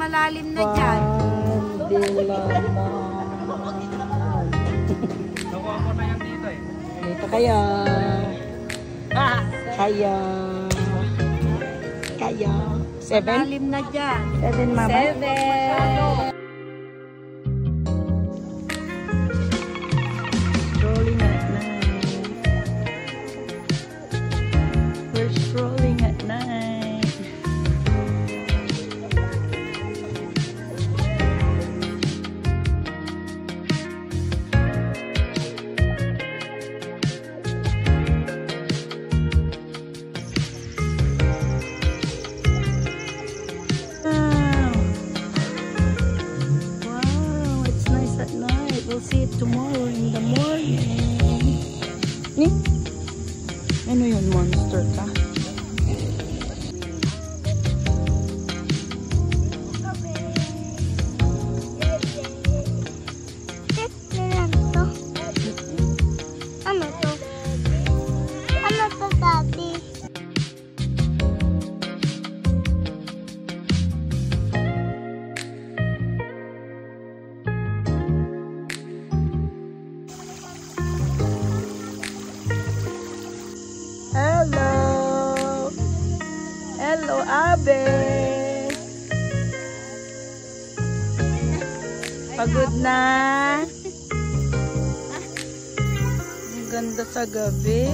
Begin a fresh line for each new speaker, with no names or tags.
malalim na dyan.
Nakuha ko na yan dito eh.
Dito kayo. Kayo. 7?
Malalim na dyan.
7, mama.
7.
Strolling at night. We're strolling at night. Wow, it's nice at night. We'll see it tomorrow in the morning. Ni? Ano yun, monster ka?
Ano to? Ano to, Daddy?
Hello! Hello, Abe! Pagod na? Ang ganda sa gabi.